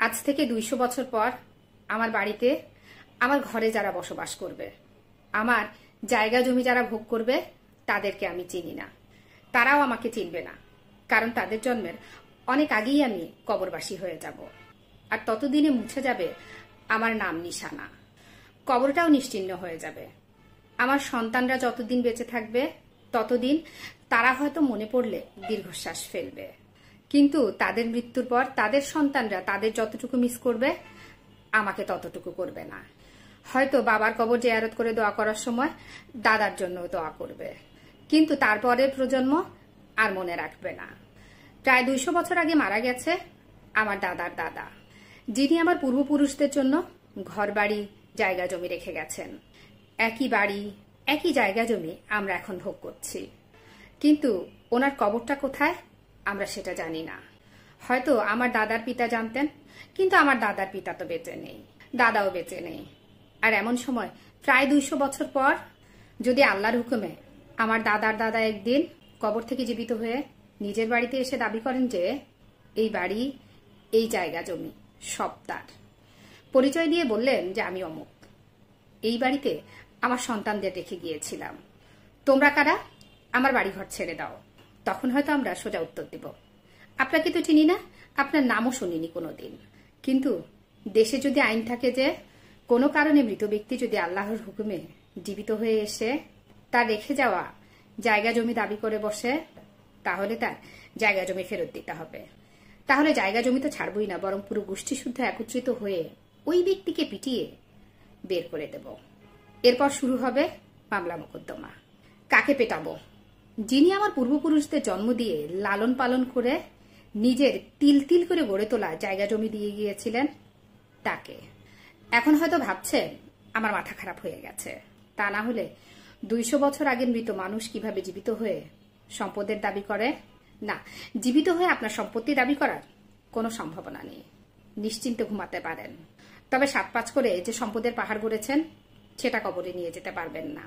আজ থেকে 200 বছর পর আমার বাড়িতে আমার ঘরে যারা বসবাস করবে, আমার জায়গা জমি যারা ভোগ করবে, তাদেরকে আমি চিনি না, তারাও আমাকে চিনবে না। কারণ তাদের জন্মের অনেক আগেই আমি কবরবাসী হয়ে যাব, আর ততদিনে মুছে যাবে আমার নাম নিশানা, কবরটাও নিশ্চিহ্ন হয়ে যাবে। আমার সন্তানরা যতদিন বেঁচে থাকবে ততদিন তারা হয়তো মনে পড়লে দীর্ঘশ্বাস ফেলবে, কিন্তু তাদের মৃত্যুর পর তাদের সন্তানরা তাদের যতটুকু মিস করবে আমাকে ততটুকু করবে না। হয়তো বাবার কবর জিয়ারত করে দোয়া করার সময় দাদার জন্য দোয়া করবে, কিন্তু তারপরের প্রজন্ম আর মনে রাখবে না। প্রায় 200 বছর আগে মারা গেছে আমার দাদার দাদা, যিনি আমার পূর্বপুরুষদের জন্য ঘর বাড়ি জায়গা জমি রেখে গেছেন। একই বাড়ি একই জায়গা জমি আমরা এখন ভোগ করছি, কিন্তু ওনার কবরটা কোথায় আমরা সেটা জানি না। হয়তো আমার দাদার পিতা জানতেন, কিন্তু আমার দাদার পিতা তো বেঁচে নেই, দাদাও বেঁচে নেই। আর এমন সময় প্রায় 200 বছর পর যদি আল্লাহর হুকুমে আমার দাদার দাদা একদিন কবর থেকে জীবিত হয়ে নিজের বাড়িতে এসে দাবি করেন যে এই বাড়ি এই জায়গা জমি সব তার, পরিচয় দিয়ে বললেন যে আমি অমুক, এই বাড়িতে আমার সন্তানদের রেখে গিয়েছিলাম, তোমরা কারা, আমার বাড়িঘর ছেড়ে দাও, তখন হয়তো আমরা সোজা উত্তর দেব, আপনাকে তো চিনি না, আপনার নামও শুনিনি কোনোদিন। কিন্তু দেশে যদি আইন থাকে যে কোনো কারণে মৃত ব্যক্তি যদি আল্লাহর হুকুমে জীবিত হয়ে এসে তার রেখে যাওয়া জায়গা জমি দাবি করে বসে, তাহলে তার জায়গা জমি ফেরত দিতে হবে। তাহলে জায়গা জমি তো ছাড়বই না, বরং পুরো গোষ্ঠী শুদ্ধ একত্রিত হয়ে ওই ব্যক্তিকে পিটিয়ে বের করে দেব। এরপর শুরু হবে মামলা মোকদ্দমা। কাকে পেটাবো? যিনি আমার পূর্বপুরুষদের জন্ম দিয়ে লালন পালন করে নিজের তিল তিল করে গড়ে তোলা জায়গা জমি দিয়ে গিয়েছিলেন তাকে। এখন হয়তো ভাবছেন আমার মাথা খারাপ হয়ে গেছে, তা না হলে 200 বছর আগের মৃত মানুষ কিভাবে জীবিত হয়ে সম্পদের দাবি করে? না, জীবিত হয়ে আপনার সম্পত্তি দাবি করার কোনো সম্ভাবনা নেই, নিশ্চিন্তে ঘুমাতে পারেন। তবে 7-5 করে যে সম্পদের পাহাড় গড়েছেন সেটা কবরে নিয়ে যেতে পারবেন না,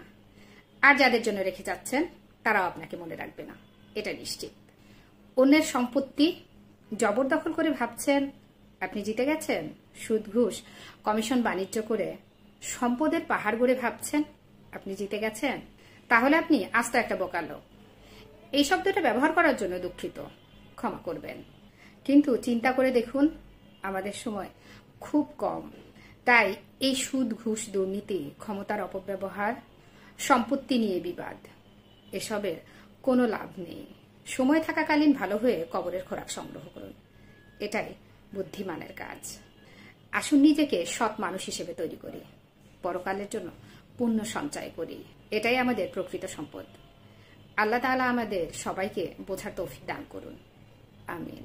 আর যাদের জন্য রেখে যাচ্ছেন তারাও আপনাকে মনে রাখবে না, এটা নিশ্চিত। অন্যের সম্পত্তি জবরদখল করে ভাবছেন আপনি জিতে গেছেন, সুদ ঘুষ কমিশন বাণিজ্য করে সম্পদের পাহাড় গড়ে ভাবছেন আপনি জিতে গেছেন, তাহলে আপনি আস্ত একটা বোকা লোক। এই শব্দটা ব্যবহার করার জন্য দুঃখিত, ক্ষমা করবেন। কিন্তু চিন্তা করে দেখুন আমাদের সময় খুব কম, তাই এই সুদ ঘুষ দুর্নীতি, ক্ষমতার অপব্যবহার, সম্পত্তি নিয়ে বিবাদ, এসবের কোনো লাভ নেই। সময় থাকাকালীন ভালো হয়ে কবরের খোরাক সংগ্রহ করুন, এটাই বুদ্ধিমানের কাজ। আসুন নিজেকে সৎ মানুষ হিসেবে তৈরি করি, পরকালের জন্য পুণ্য সঞ্চয় করি, এটাই আমাদের প্রকৃত সম্পদ। আল্লাহ তাআলা আমাদের সবাইকে বোঝার তৌফিক দান করুন, আমিন।